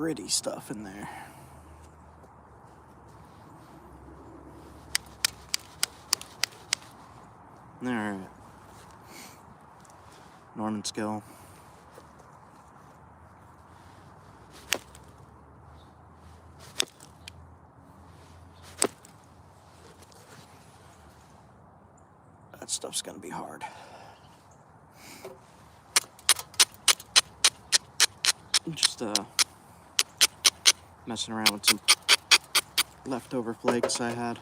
gritty stuff in there. Alright. Norman skill. That stuff's gonna be hard. Just messing around with some leftover flakes I had.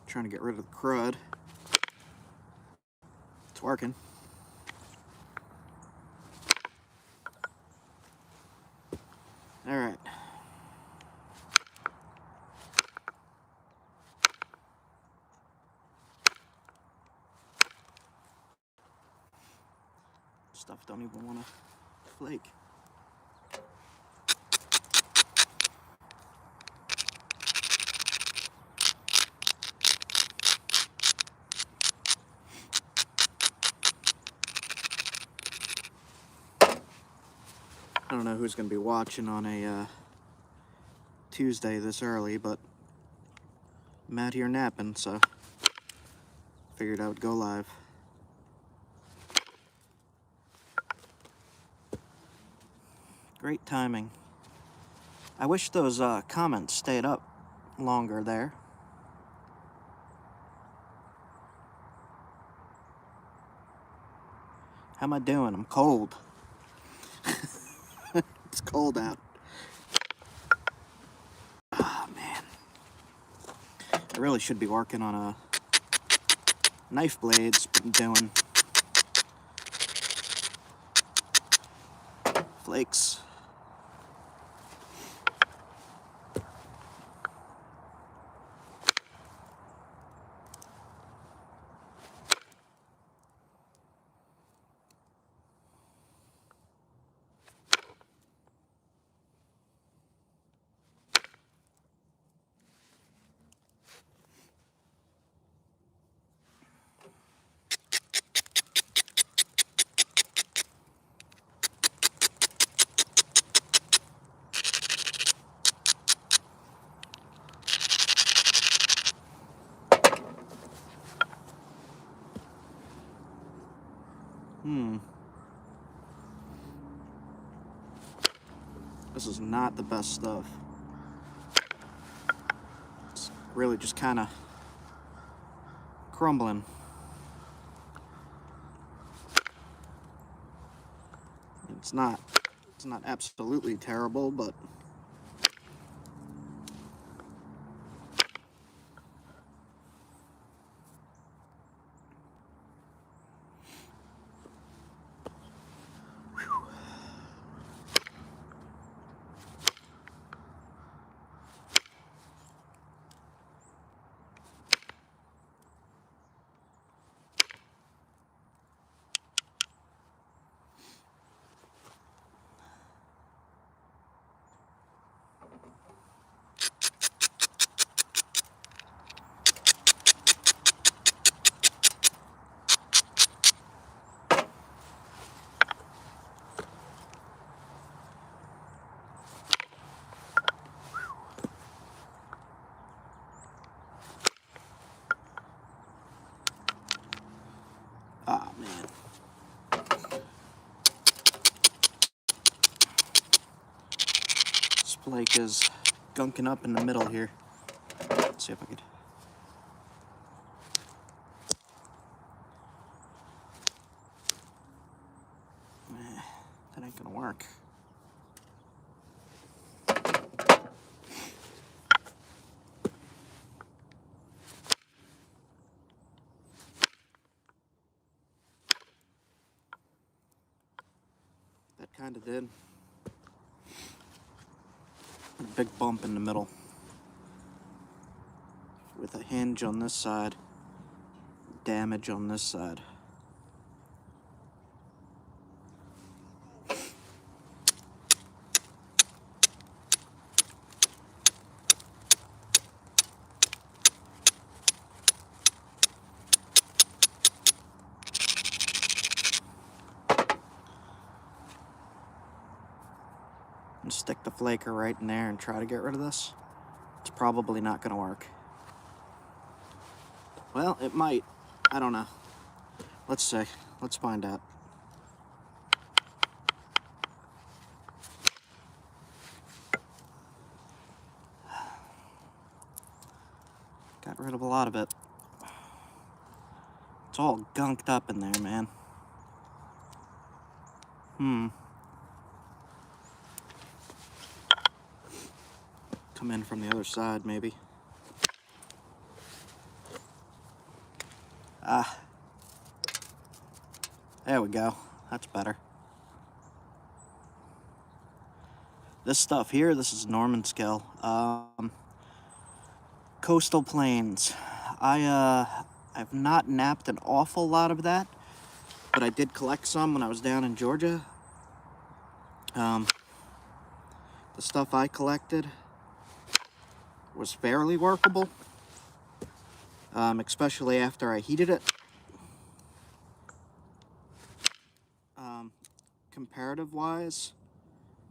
Trying to get rid of the crud. It's working. All right. Stuff don't even want to flake. I don't know who's going to be watching on a Tuesday this early, but I'm out here napping, so figured I would go live. Great timing. I wish those comments stayed up longer there. How am I doing? I'm cold. It's cold out. Ah, man. I really should be working on knife blades, but I'm doing flakes. This is not the best stuff. It's really just kind of crumbling. It's not absolutely terrible, but flake is gunking up in the middle here. Let's see if I could... That ain't gonna work. That kind of did. A big bump in the middle with a hinge on this side, damage on this side. And stick the flaker right in there and try to get rid of this. It's probably not going to work. Well, it might. I don't know. Let's see. Let's find out. Got rid of a lot of it. It's all gunked up in there, man. Come in from the other side, maybe. Ah. There we go. That's better. This stuff here, this is Norman scale. Coastal plains. I've not napped an awful lot of that, but I did collect some when I was down in Georgia. The stuff I collected was fairly workable, especially after I heated it. Comparative-wise,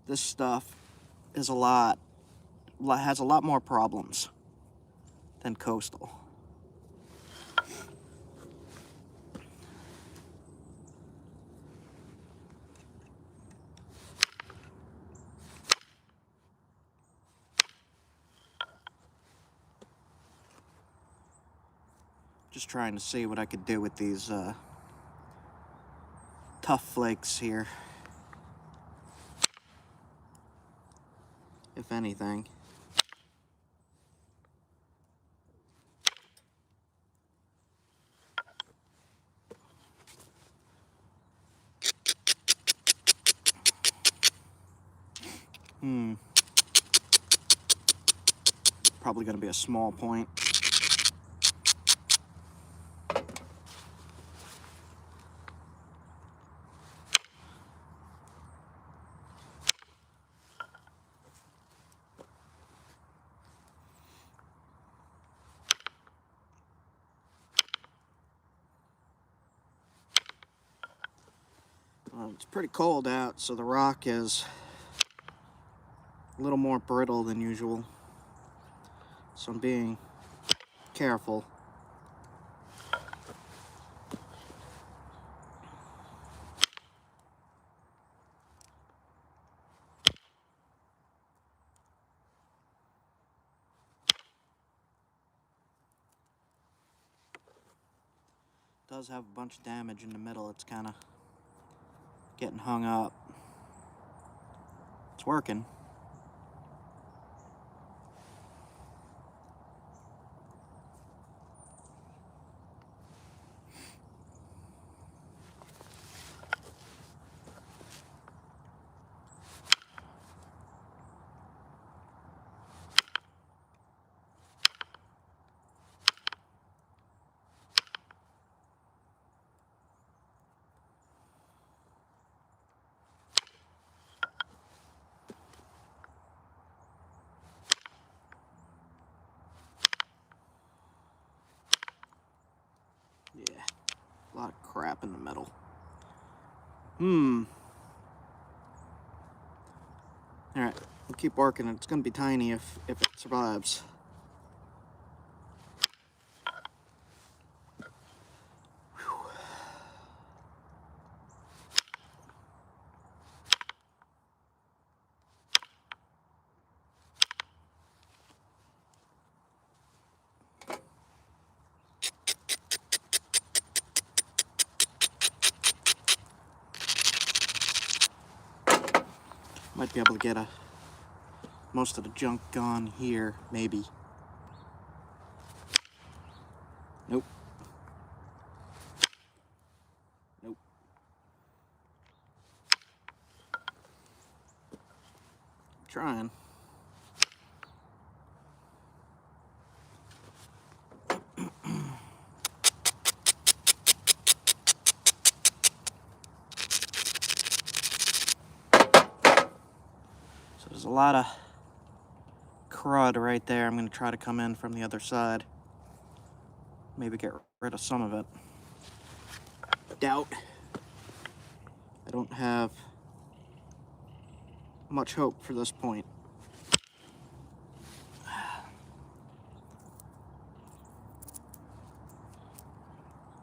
this stuff is has a lot more problems than coastal. Just trying to see what I could do with these tough flakes here, if anything. Probably going to be a small point. It's pretty cold out, so the rock is a little more brittle than usual. So I'm being careful. It does have a bunch of damage in the middle. It's kind of getting hung up. It's working. Yeah, a lot of crap in the middle. Alright, we'll keep working. It's going to be tiny if it survives. Might be able to get most of the junk gone here, maybe. Nope. Nope. I'm trying. So there's a lot of crud right there. I'm going to try to come in from the other side. Maybe get rid of some of it. Doubt. I don't have much hope for this point.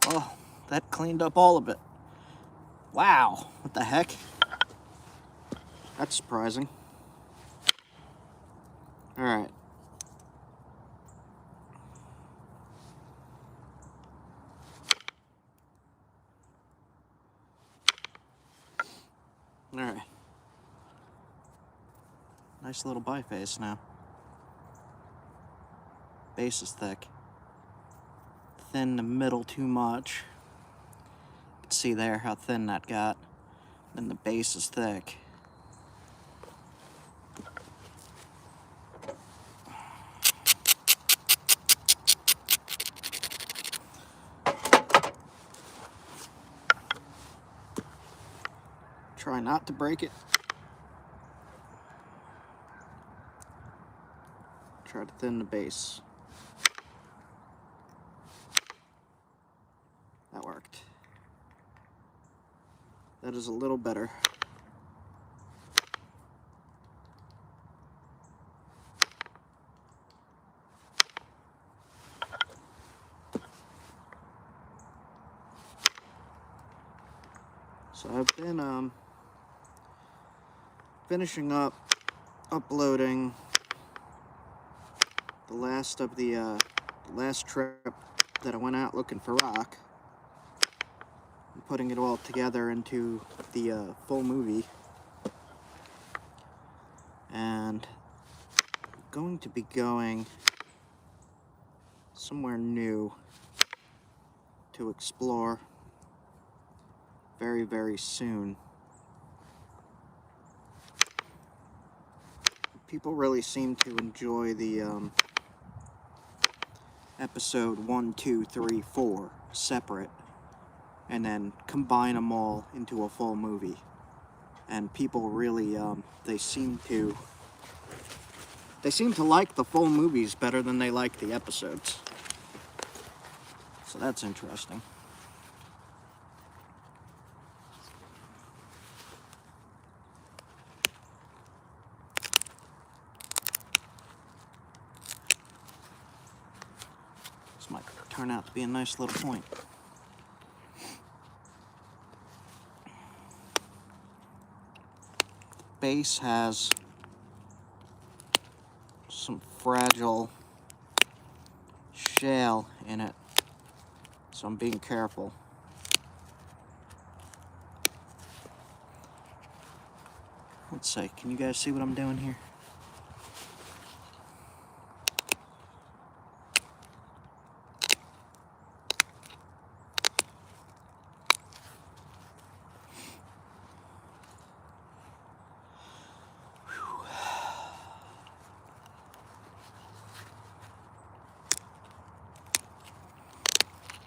Oh, that cleaned up all of it. Wow, what the heck? That's surprising. All right. All right. Nice little biface now. Base is thick. Thin in the middle too much. You can see there how thin that got. Then the base is thick. Try not to break it. Try to thin the base. That worked. That is a little better. So I've been finishing up uploading the last of the last trip that I went out looking for rock, and putting it all together into the full movie. And I'm going to be going somewhere new to explore very, very soon. People really seem to enjoy the episode 1, 2, 3, 4 separate, and then combine them all into a full movie. And people really, they seem to like the full movies better than they like the episodes. So that's interesting. This might turn out to be a nice little point. The base has some fragile shale in it, so I'm being careful. Let's see, can you guys see what I'm doing here?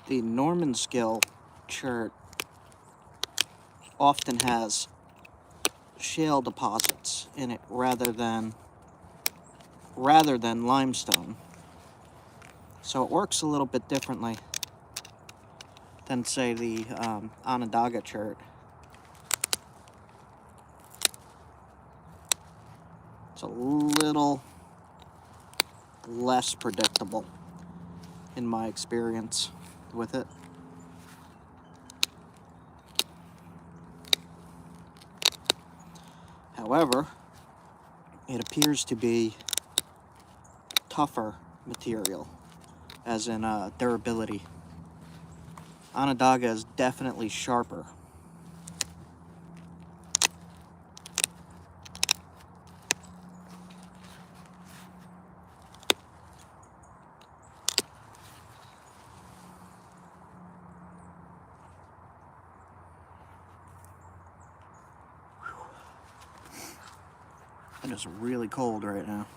The Norman scale chert often has shale deposits in it rather than limestone. So it works a little bit differently than, say, the Onondaga chert. It's a little less predictable in my experience with it. However, it appears to be tougher material, as in durability. Onondaga is definitely sharper. It is really cold right now.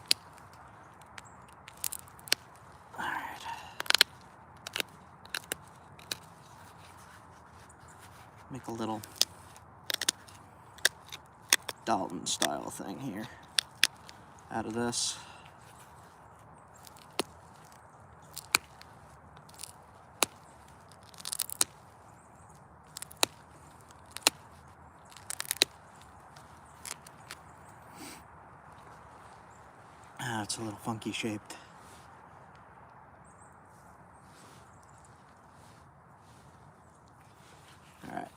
Alright. Make a little Dalton style thing here out of this. It's a little funky shaped. Alright,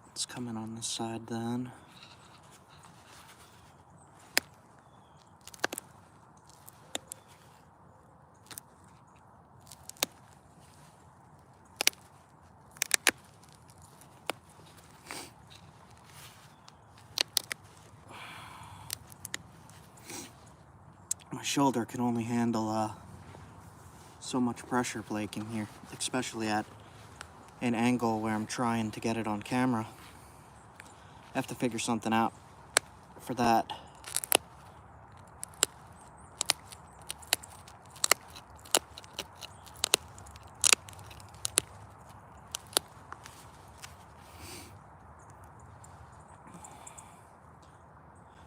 let's come in on this side then. My shoulder can only handle so much pressure flaking here, especially at an angle where I'm trying to get it on camera. I have to figure something out for that.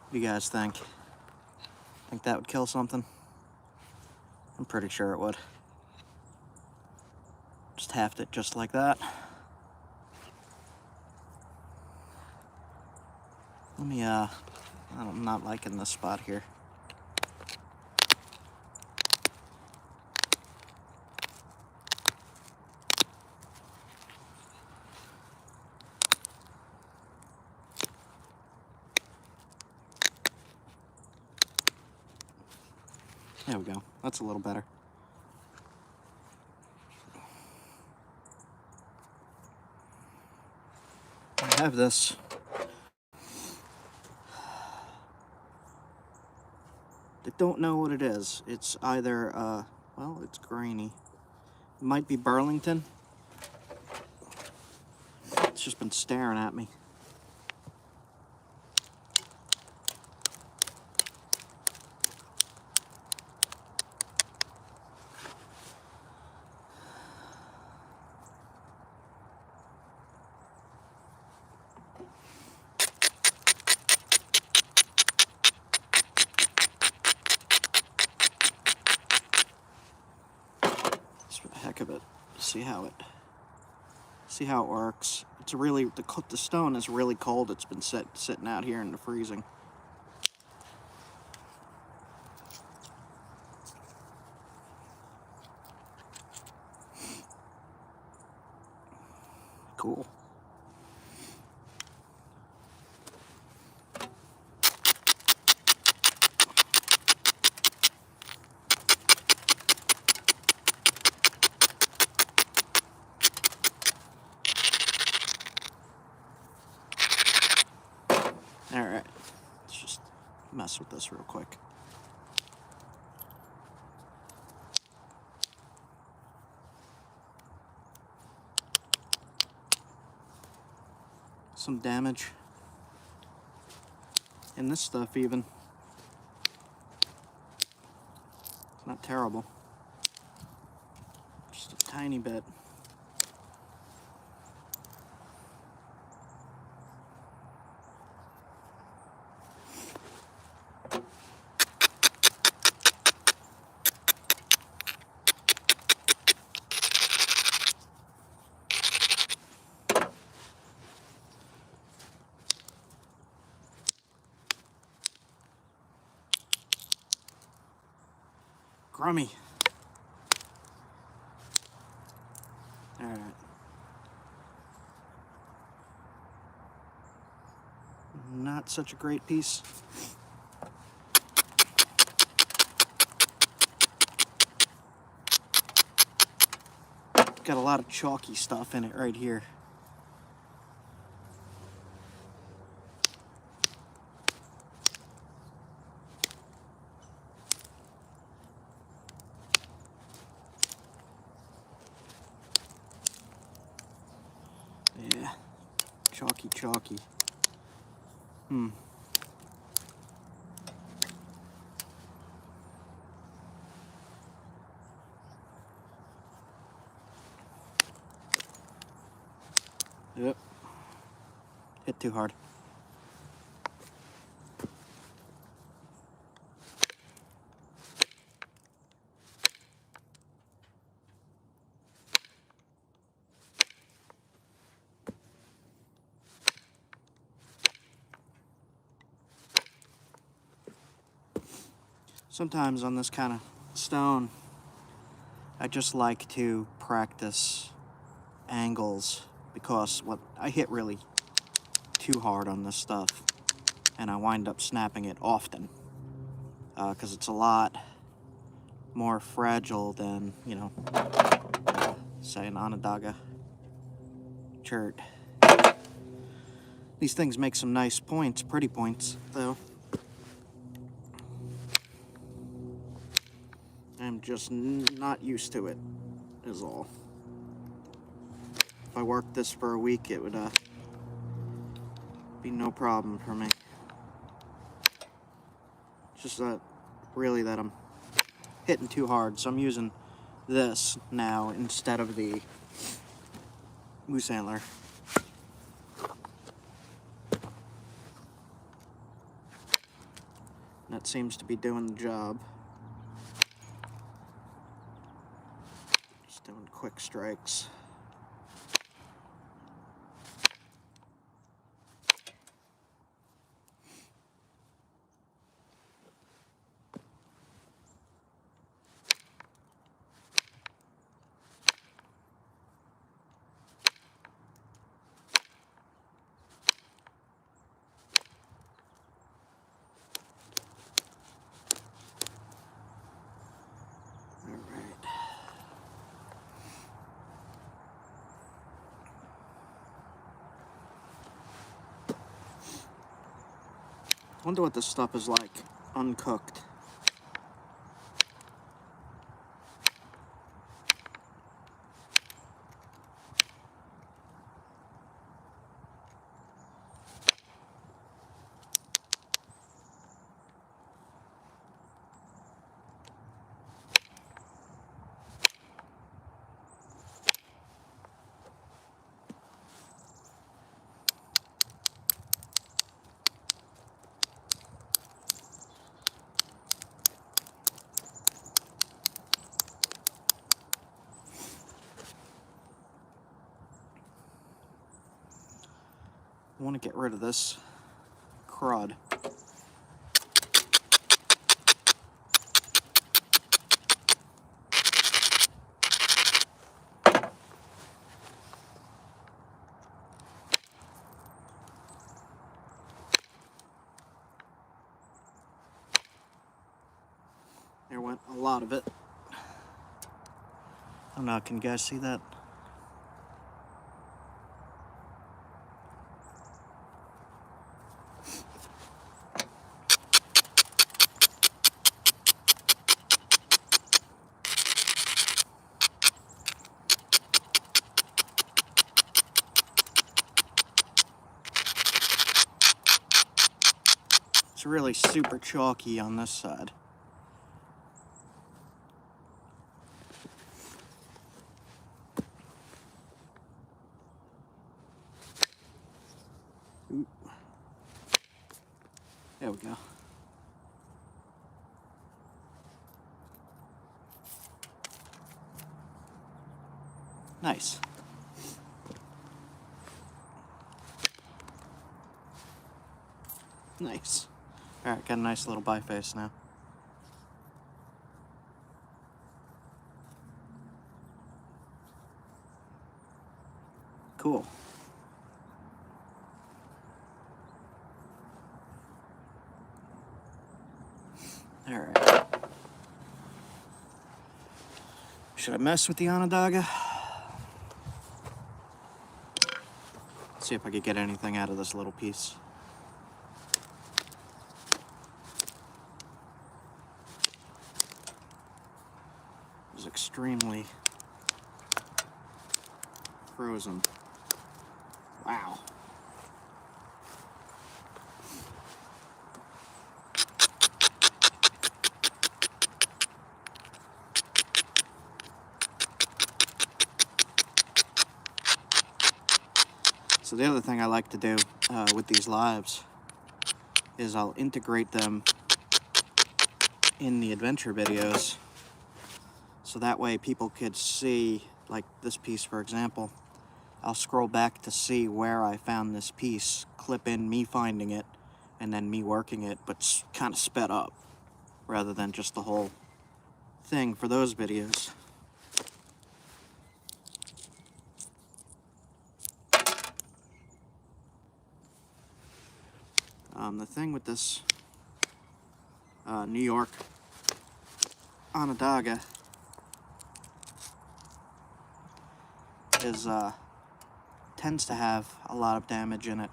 What do you guys think? Think that would kill something? I'm pretty sure it would. Just haft it just like that. Let me, I'm not liking this spot here. There we go. That's a little better. I have this. I don't know what it is. It's either, well, it's grainy. It might be Burlington. It's just been staring at me. For the heck of it, see how it works. It's really, the stone is really cold. It's been sitting out here in the freezing. Cool. Alright, let's just mess with this real quick. Some damage in this stuff even. It's not terrible. Just a tiny bit. Crummy. Alright. Not such a great piece. Got a lot of chalky stuff in it right here. Yeah, chalky. Yep. Hit too hard. Sometimes on this kind of stone, I just like to practice angles because I hit really too hard on this stuff, and I wind up snapping it often because it's a lot more fragile than, you know, say an Onondaga chert. These things make some nice points, pretty points, though. I'm just not used to it, is all. If I worked this for a week, it would be no problem for me. It's just really that I'm hitting too hard, so I'm using this now instead of the moose antler. That seems to be doing the job. Just doing quick strikes. I wonder what this stuff is like uncooked. I want to get rid of this crud. There went a lot of it. I don't know, can you guys see that? It's really super chalky on this side. Ooh. There we go. Nice. Nice. Alright, got a nice little biface now. Cool. Alright. Should I mess with the Onondaga? See if I could get anything out of this little piece. It was extremely frozen. Wow. So the other thing I like to do with these lives is I'll integrate them in the adventure videos, so that way people could see, like this piece for example, I'll scroll back to see where I found this piece, clip in me finding it, and then me working it, but kind of sped up, rather than just the whole thing for those videos. The thing with this New York Onondaga is tends to have a lot of damage in it.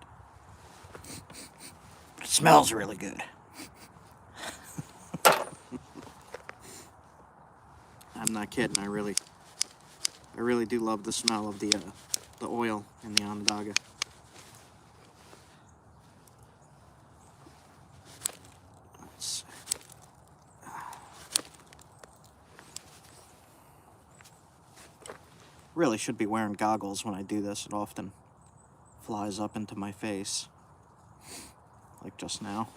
But it smells really good. I'm not kidding. I really do love the smell of the oil in the Onondaga. Let's see. Really should be wearing goggles when I do this. It often flies up into my face, like just now.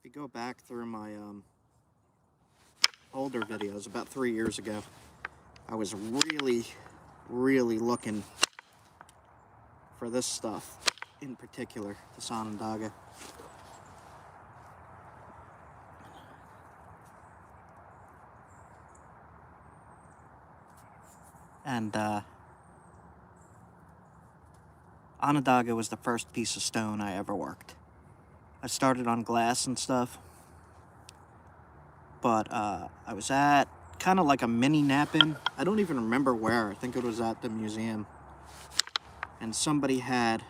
If you go back through my older videos, about 3 years ago, I was really looking for this stuff in particular, this Onondaga. And Onondaga was the first piece of stone I ever worked. I started on glass and stuff, but I was at kind of like a mini nap-in. I don't even remember where. I think it was at the museum. And somebody had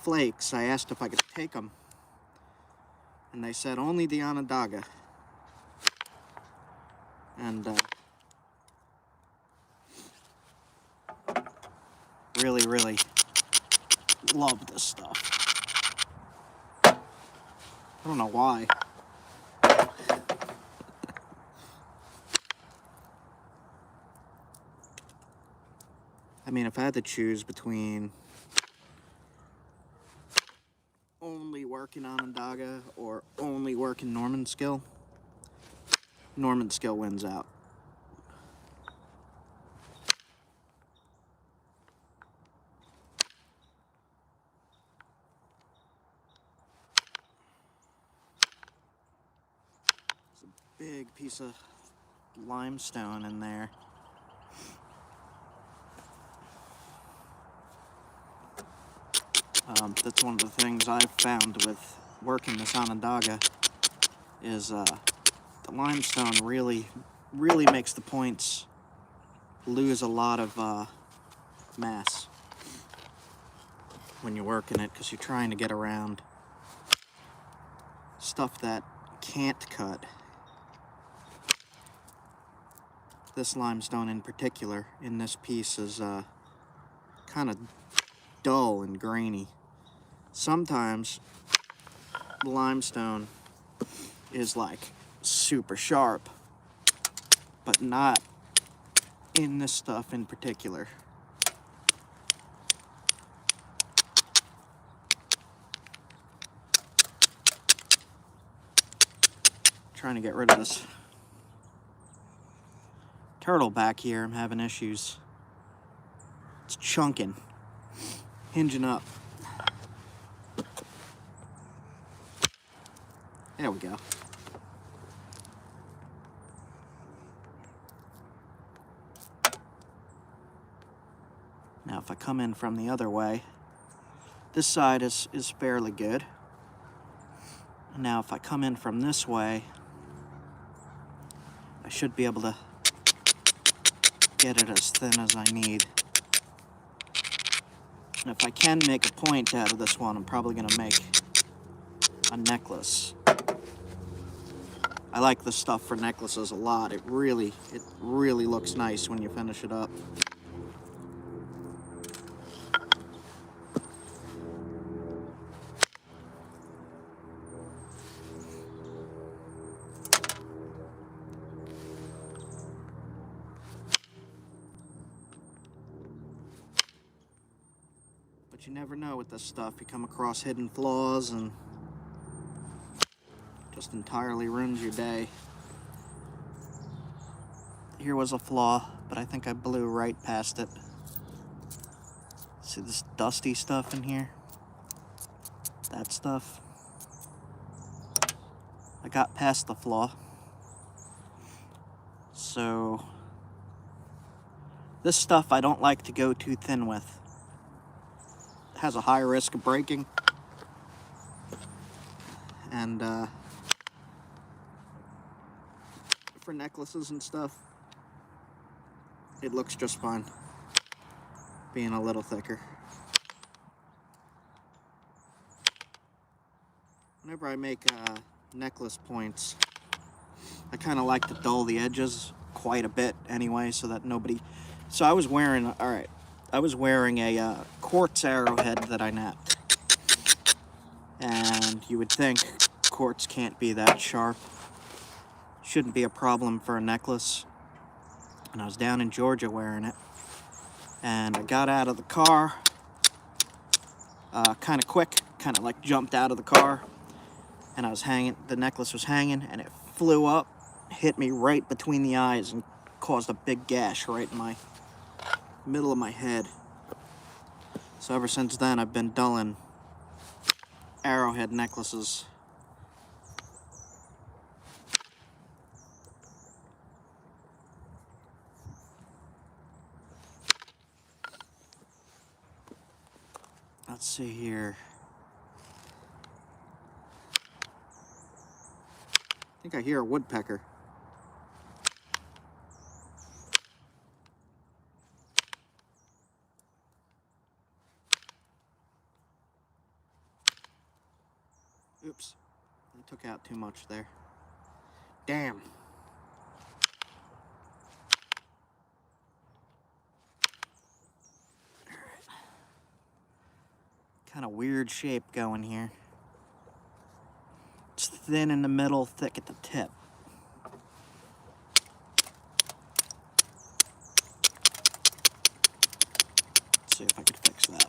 flakes. I asked if I could take them, and they said only the Onondaga. And really love this stuff. I don't know why. I mean, if I had to choose between only working Onondaga or only working Norman skill, Norman skill wins out. There's a big piece of limestone in there. That's one of the things I've found with working this Onondaga is the limestone really makes the points lose a lot of mass when you're working it, because you're trying to get around stuff that can't cut. This limestone in particular in this piece is kind of dull and grainy. Sometimes the limestone is like super sharp, but not in this stuff in particular. Trying to get rid of this turtle back here. I'm having issues. It's chunking, hinging up. There we go. Now if I come in from the other way, this side is fairly good. And now if I come in from this way, I should be able to get it as thin as I need. And if I can make a point out of this one, I'm probably going to make a necklace. I like this stuff for necklaces a lot. It really looks nice when you finish it up. But you never know with this stuff. You come across hidden flaws and just entirely ruins your day. Here was a flaw, but I think I blew right past it. See this dusty stuff in here? That stuff. I got past the flaw. So this stuff I don't like to go too thin with. It has a high risk of breaking. And for necklaces and stuff, it looks just fine being a little thicker. Whenever I make necklace points, I kind of like to dull the edges quite a bit anyway, so that nobody... So I was wearing, I was wearing a quartz arrowhead that I napped. And you would think quartz can't be that sharp. Shouldn't be a problem for a necklace. And I was down in Georgia wearing it. And I got out of the car kind of quick, kind of like jumped out of the car. And I was hanging, the necklace was hanging, and it flew up, hit me right between the eyes, and caused a big gash right in my middle of my head. So ever since then, I've been dulling arrowhead necklaces. Let's see here. I think I hear a woodpecker. Oops, I took out too much there. Damn. Alright. Kind of weird shape going here. It's thin in the middle, thick at the tip. Let's see if I can fix that.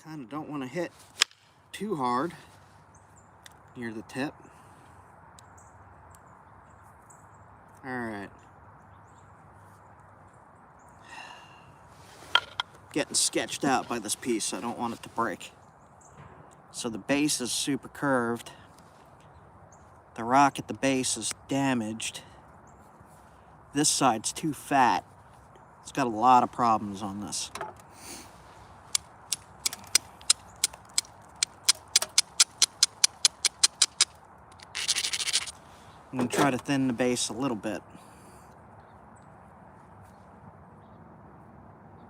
Kind of don't want to hit too hard near the tip. Alright. Getting sketched out by this piece. I don't want it to break. So the base is super curved. The rock at the base is damaged. This side's too fat. It's got a lot of problems on this. I'm going to try to thin the base a little bit.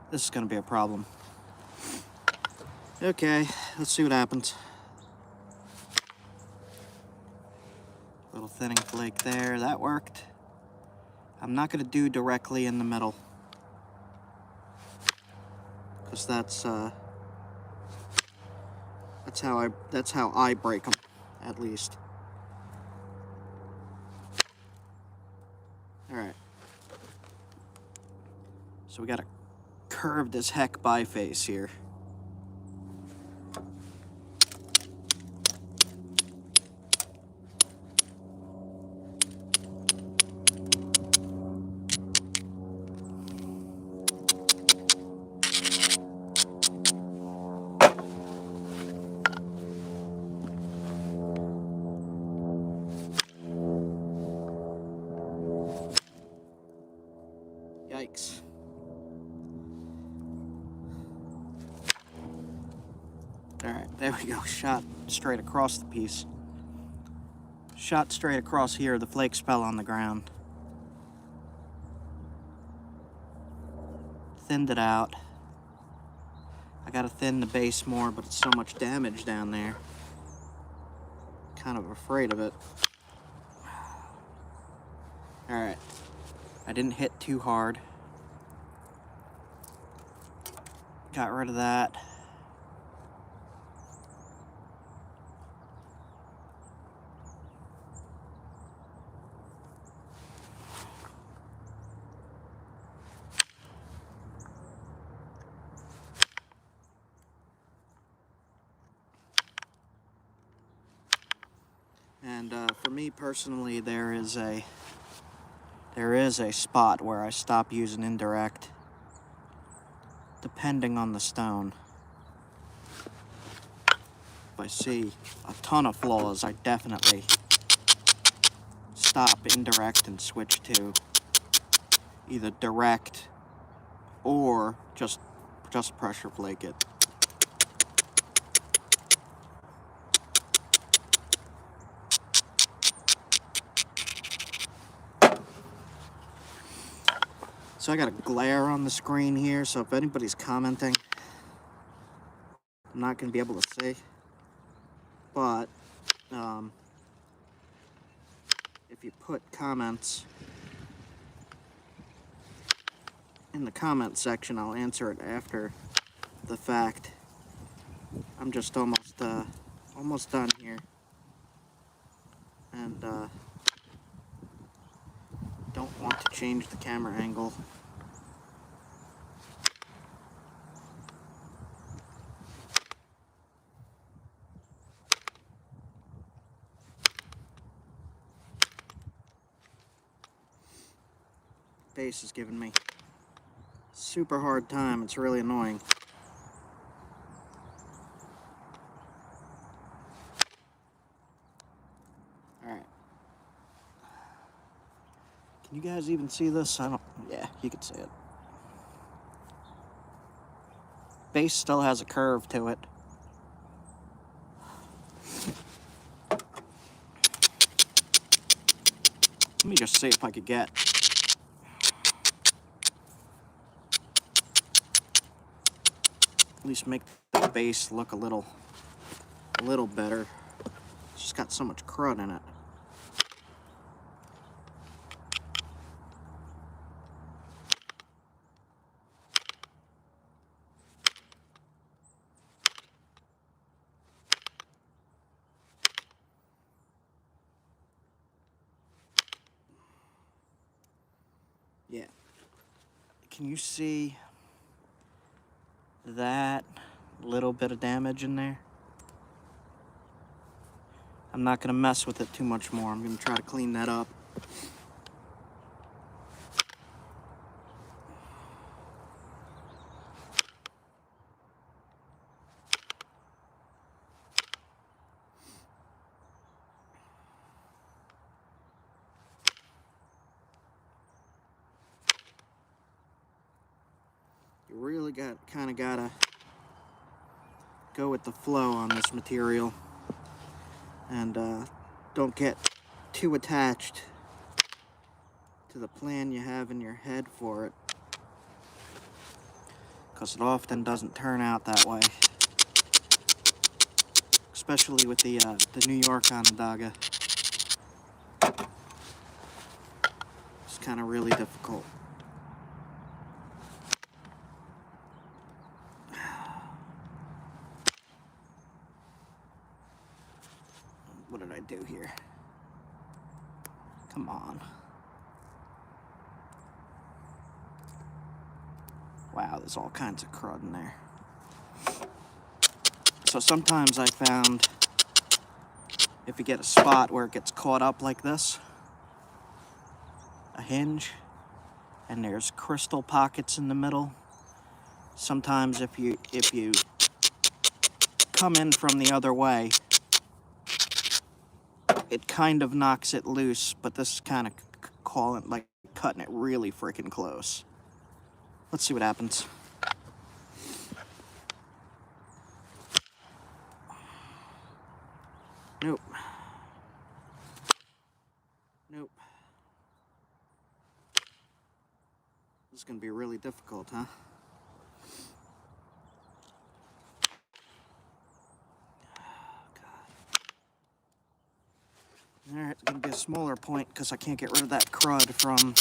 This is going to be a problem. Okay, let's see what happens. Little thinning flake there, that worked. I'm not going to do directly in the middle, because that's how I break them, at least. Alright. So we got a curved as heck biface here. Yikes. Alright, there we go. Shot straight across the piece. Shot straight across here, the flakes fell on the ground. Thinned it out. I gotta thin the base more, but it's so much damage down there. Kind of afraid of it. Alright. I didn't hit too hard. Got rid of that. And for me personally, there is a spot where I stop using indirect, depending on the stone. If I see a ton of flaws, I definitely stop indirect and switch to either direct or just pressure flake it. So I got a glare on the screen here, so if anybody's commenting, I'm not going to be able to see. But if you put comments in the comment section, I'll answer it after the fact. I'm just almost done here, and don't want to change the camera angle. Base is giving me super hard time. It's really annoying. Alright. Can you guys even see this? Yeah, you can see it. Base still has a curve to it. Let me just see if I could get at least make the base look a little better. It's just got so much crud in it. Yeah. Can you see that little bit of damage in there? I'm not going to mess with it too much more. I'm going to try to clean that up. You really kind of gotta go with the flow on this material, and don't get too attached to the plan you have in your head for it, because it often doesn't turn out that way, especially with the New York Onondaga. It's kind of really difficult. What did I do here? Come on. Wow, there's all kinds of crud in there. So sometimes I found if you get a spot where it gets caught up like this, a hinge, and there's crystal pockets in the middle, sometimes if you come in from the other way, it kind of knocks it loose, but this is kind of cutting it really freaking close. Let's see what happens. Nope. gonna be really difficult, huh? Alright, it's gonna be a smaller point because I can't get rid of that crud from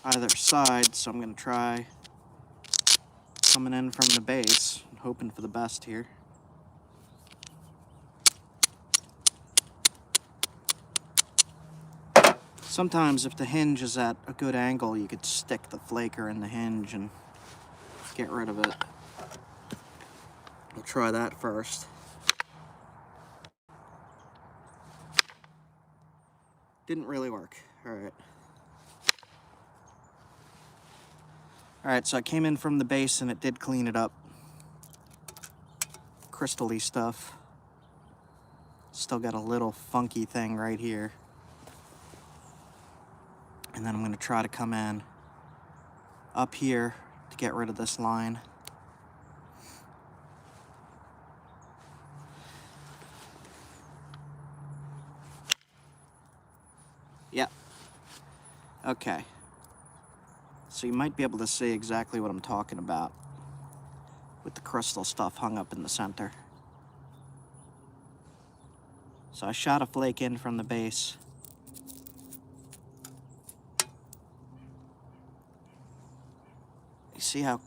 either side, so I'm gonna try coming in from the base, hoping for the best here. Sometimes if the hinge is at a good angle, you could stick the flaker in the hinge and get rid of it. We'll try that first. Didn't really work. Alright. Alright, so I came in from the base and it did clean it up. Crystal-y stuff. Still got a little funky thing right here. And then I'm going to try to come in up here to get rid of this line. Yep. Okay. So you might be able to see exactly what I'm talking about with the crystal stuff hung up in the center. So I shot a flake in from the base. You see how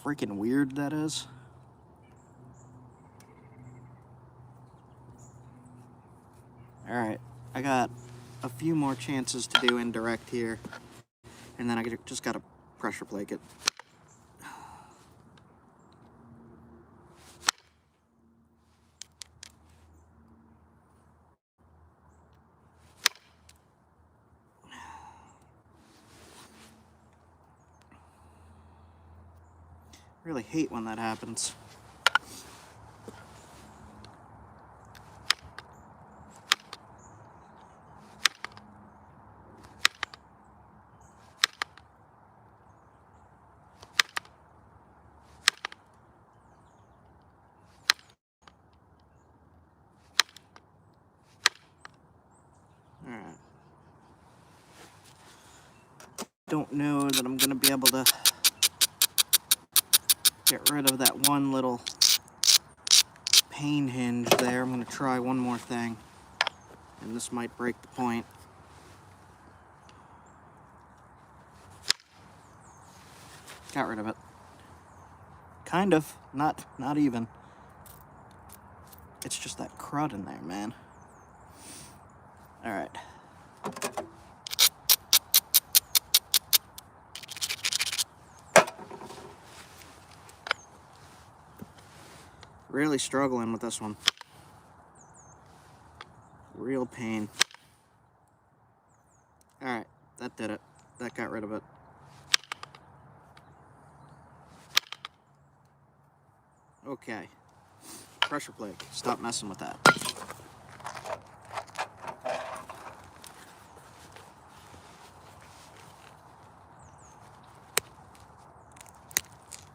freaking weird that is? Alright, I got a few more chances to do indirect here, and then I just gotta pressure flake it. Really hate when that happens. Alright. Don't know that I'm gonna be able to get rid of that one little pain hinge there. I'm gonna try one more thing, and this might break the point. Got rid of it. Kind of, not even. It's just that crud in there, man. Alright. Really struggling with this one. Real pain. Alright, that did it. That got rid of it. Okay. Pressure flake. Stop messing with that.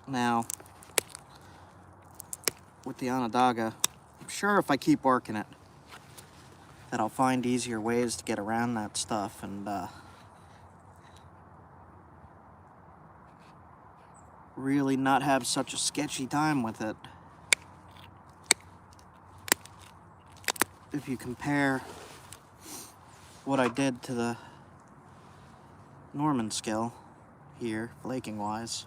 Now, with the Onondaga, I'm sure if I keep working it, that I'll find easier ways to get around that stuff and really not have such a sketchy time with it. If you compare what I did to the Norman skill here, flaking wise,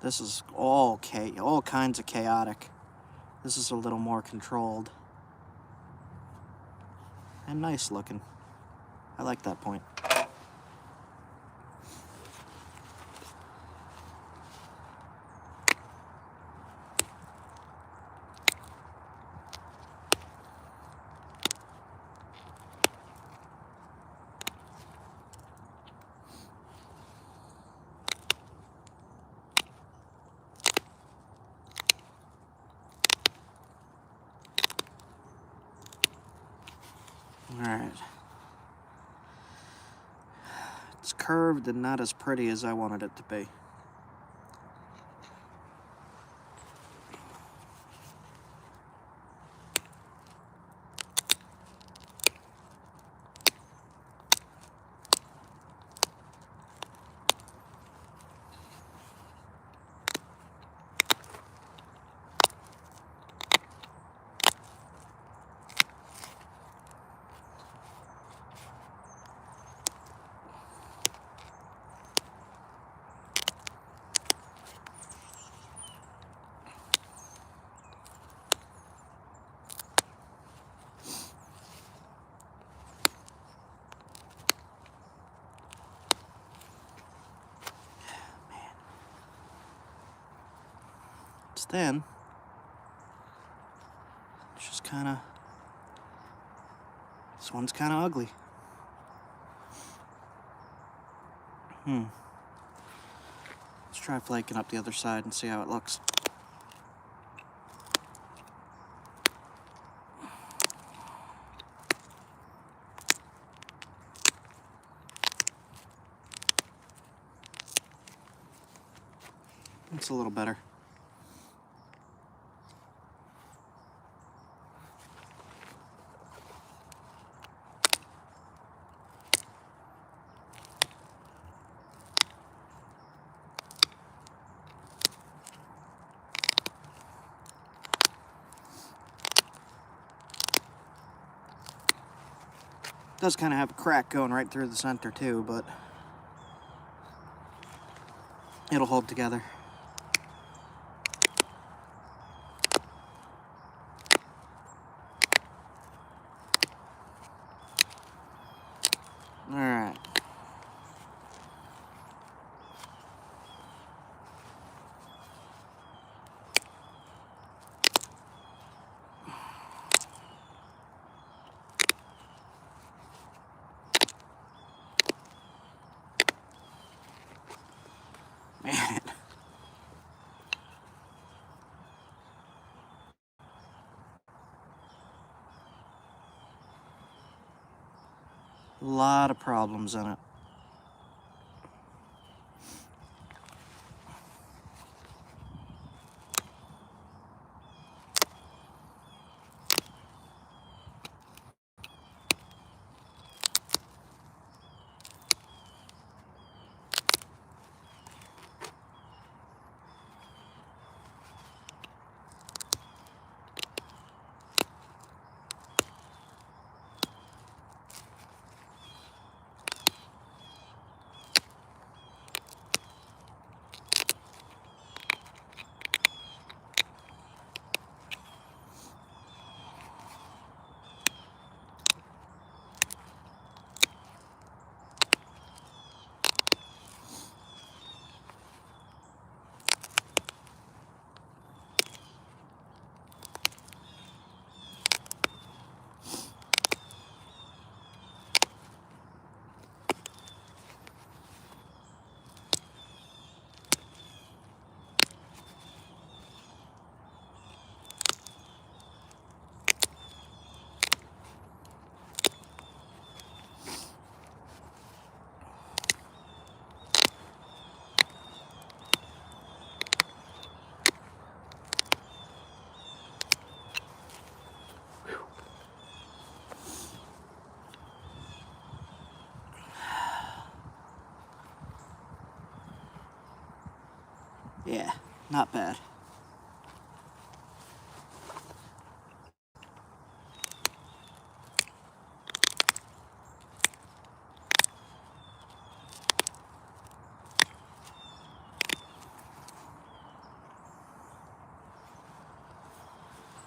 this is all kinds of chaotic. This is a little more controlled and nice looking. I like that point. Alright. It's curved and not as pretty as I wanted it to be. this thin. It's just kind of, this one's kind of ugly. Let's try flaking up the other side and see how it looks. It's a little better. Does kind of have a crack going right through the center too, but it'll hold together. All right. Man. A lot of problems in it. Yeah, not bad.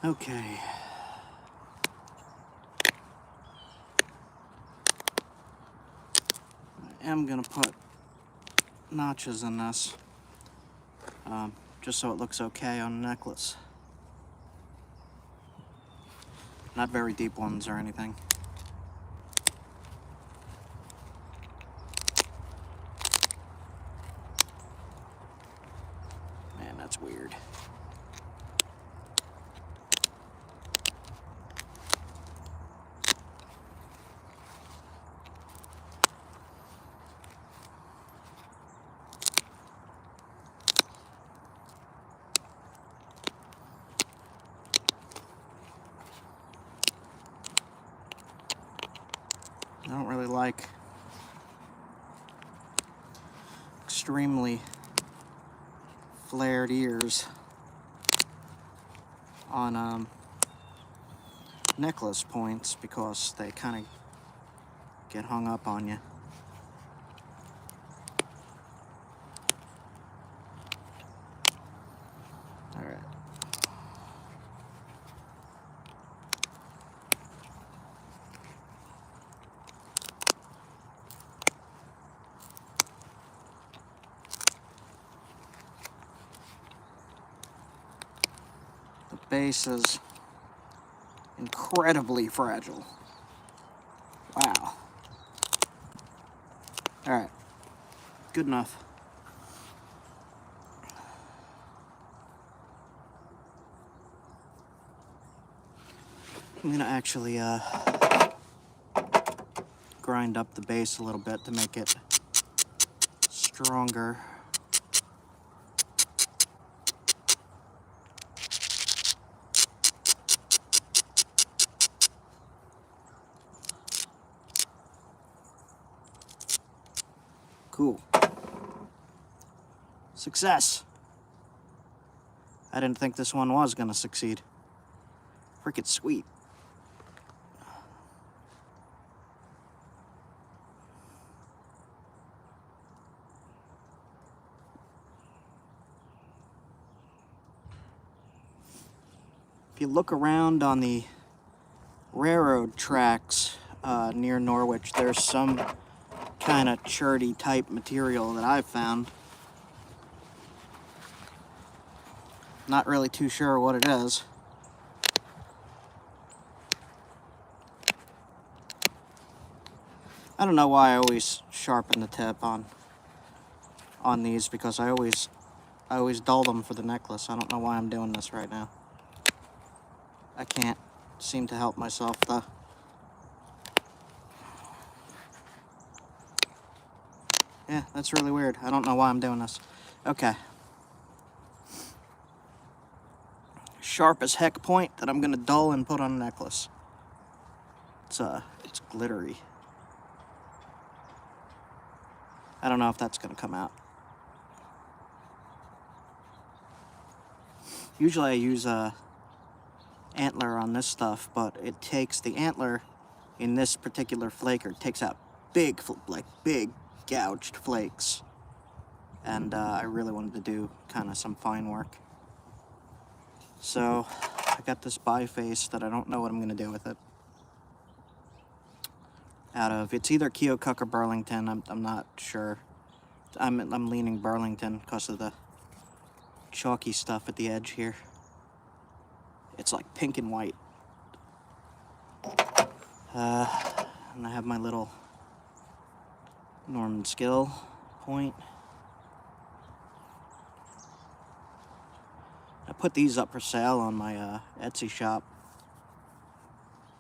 Okay. I am gonna put notches in this, just so it looks okay on a necklace. Not very deep ones or anything. Man, that's weird. I don't really like extremely flared ears on necklace points because they kind of get hung up on you. All right. base is incredibly fragile. Wow. Alright. Good enough. I'm gonna actually grind up the base a little bit to make it stronger. Cool. Success! I didn't think this one was gonna succeed. Freaking sweet. If you look around on the railroad tracks near Norwich, there's some kind of churty type material that I've found. Not really too sure what it is. I don't know why I always sharpen the tip on these, because I always dull them for the necklace. I don't know why I'm doing this right now. I can't seem to help myself though. Yeah, that's really weird. I don't know why I'm doing this. Okay. Sharp as heck point that I'm gonna dull and put on a necklace. It's glittery. I don't know if that's gonna come out. Usually I use antler on this stuff, but it takes the antler in this particular flaker, takes out big gouged flakes. And I really wanted to do kind of some fine work. So I got this biface that I don't know what I'm gonna do with it. It's either Keokuk or Burlington. I'm not sure. I'm leaning Burlington because of the chalky stuff at the edge here. It's like pink and white. And I have my little Norman Skill point. I put these up for sale on my Etsy shop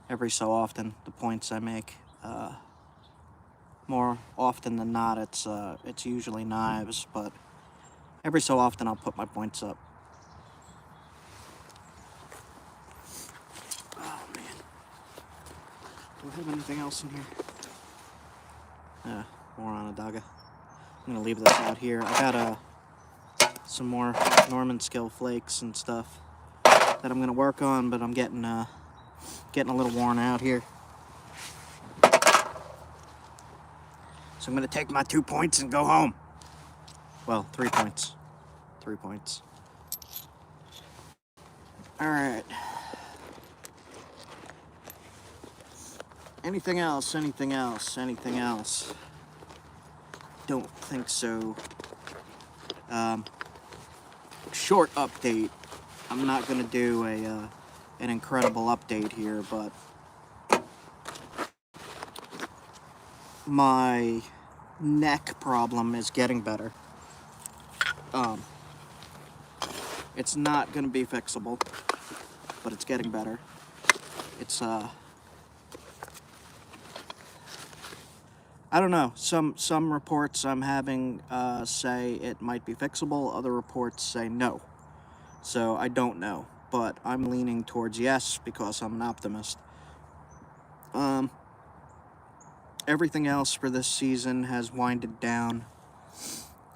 every so often, the points I make. More often than not, it's usually knives, but every so often I'll put my points up. Oh man. Do I have anything else in here? More Onondaga. I'm gonna leave this out here. I got some more Norman Skill flakes and stuff that I'm gonna work on, but I'm getting a little worn out here. So I'm gonna take my 2 points and go home. Well, 3 points. 3 points. All right. Anything else? Anything else? Anything else? Don't think so. Short update. I'm not gonna do an incredible update here, but my neck problem is getting better. It's not gonna be fixable, but it's getting better. It's I don't know. Some reports I'm having say it might be fixable. Other reports say no. So I don't know, but I'm leaning towards yes because I'm an optimist. Everything else for this season has winded down.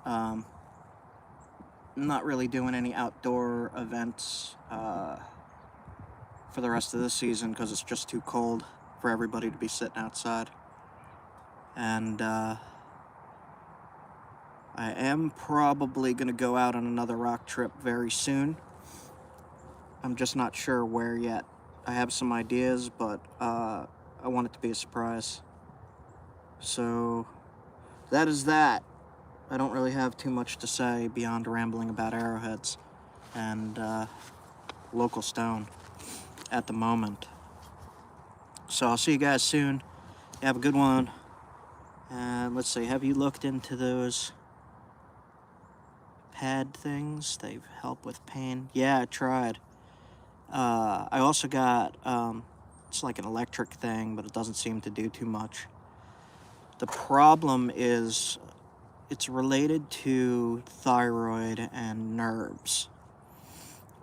I'm not really doing any outdoor events for the rest of this season because it's just too cold for everybody to be sitting outside. And I am probably going to go out on another rock trip very soon. I'm just not sure where yet. I have some ideas, but I want it to be a surprise. So that is that. I don't really have too much to say beyond rambling about arrowheads. And local stone at the moment. So I'll see you guys soon. Have a good one. And let's see, have you looked into those pad things? They help with pain. Yeah, I tried. I also got, it's like an electric thing, but it doesn't seem to do too much. The problem is it's related to thyroid and nerves.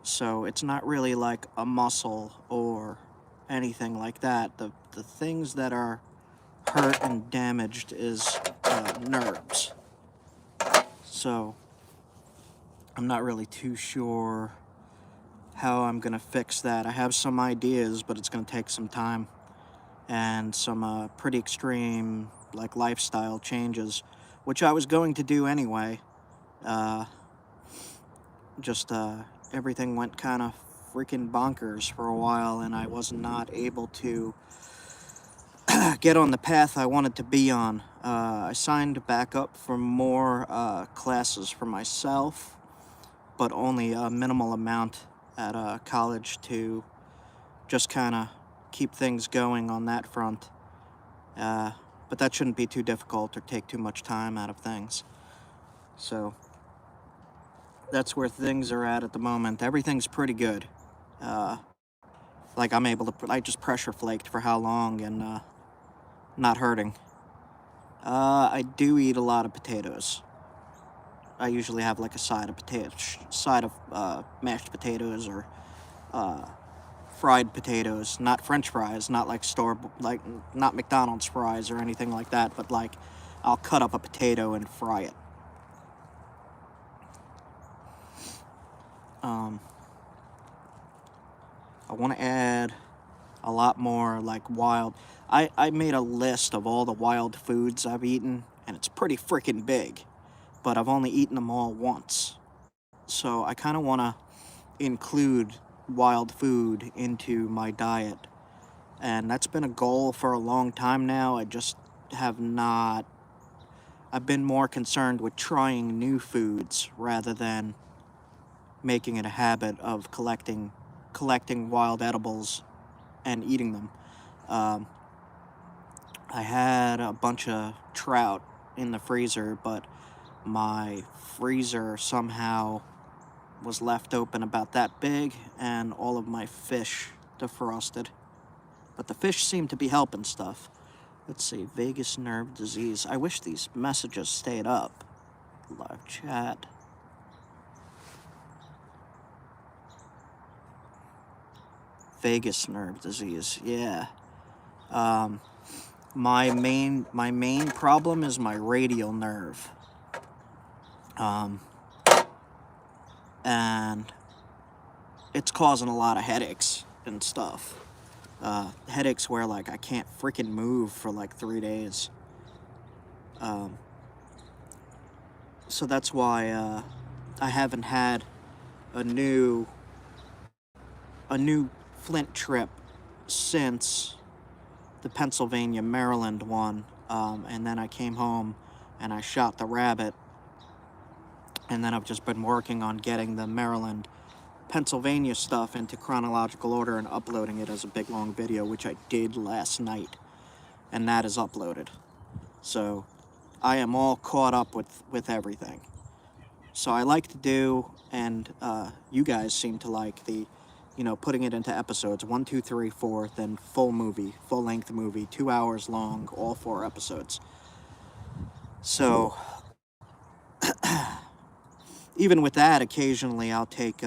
So it's not really like a muscle or anything like that. The things that are hurt and damaged is nerves. So I'm not really too sure how I'm gonna fix that. I have some ideas, but it's gonna take some time and some pretty extreme like lifestyle changes, which I was going to do anyway. Everything went kind of freaking bonkers for a while, and I was not able to get on the path I wanted to be on. I signed back up for more classes for myself, but only a minimal amount at college to just kind of keep things going on that front. But that shouldn't be too difficult or take too much time out of things. So that's where things are at the moment. Everything's pretty good. Like I'm able to, I just pressure flaked for how long and not hurting. I do eat a lot of potatoes. I usually have like a side of mashed potatoes or fried potatoes, not French fries, not like not McDonald's fries or anything like that, but like I'll cut up a potato and fry it. I want to add a lot more like wild. I made a list of all the wild foods I've eaten, and it's pretty freaking big, but I've only eaten them all once. So I kind of want to include wild food into my diet, and that's been a goal for a long time now. I just have not. I've been more concerned with trying new foods rather than making it a habit of collecting wild edibles and eating them. I had a bunch of trout in the freezer, but my freezer somehow was left open about that big, and all of my fish defrosted. But the fish seem to be helping stuff. Let's see, vagus nerve disease. I wish these messages stayed up. Live chat. Vagus nerve disease, yeah. My main problem is my radial nerve. And it's causing a lot of headaches and stuff. Headaches where like I can't freaking move for like 3 days. So that's why I haven't had a new Flint trip since the Pennsylvania, Maryland one. And then I came home and I shot the rabbit. And then I've just been working on getting the Maryland, Pennsylvania stuff into chronological order and uploading it as a big long video, which I did last night. And that is uploaded. So I am all caught up with everything. So I like to do, and you guys seem to like the, putting it into episodes, 1, 2, 3, 4, then full-length movie, 2 hours long, all 4 episodes. So even with that, occasionally I'll take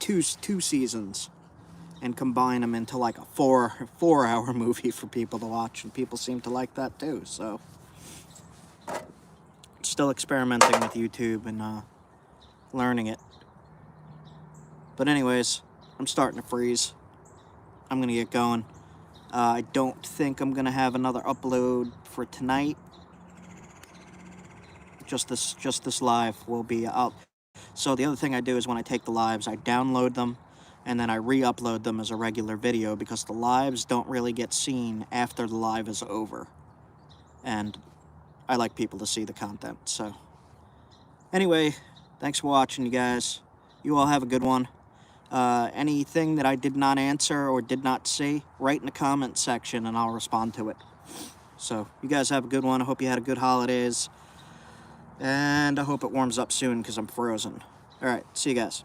two seasons and combine them into like a 4-hour movie for people to watch, and people seem to like that too. So still experimenting with YouTube and learning it. But anyways, I'm starting to freeze. I'm gonna get going. I don't think I'm gonna have another upload for tonight. Just this live will be out. So the other thing I do is when I take the lives, I download them and then I re-upload them as a regular video, because the lives don't really get seen after the live is over. And I like people to see the content. So anyway, Thanks for watching, you guys. You all have a good one. Anything that I did not answer or did not see, write in the comment section and I'll respond to it. So, you guys have a good one. I hope you had a good holidays. And I hope it warms up soon because I'm frozen. Alright, see you guys.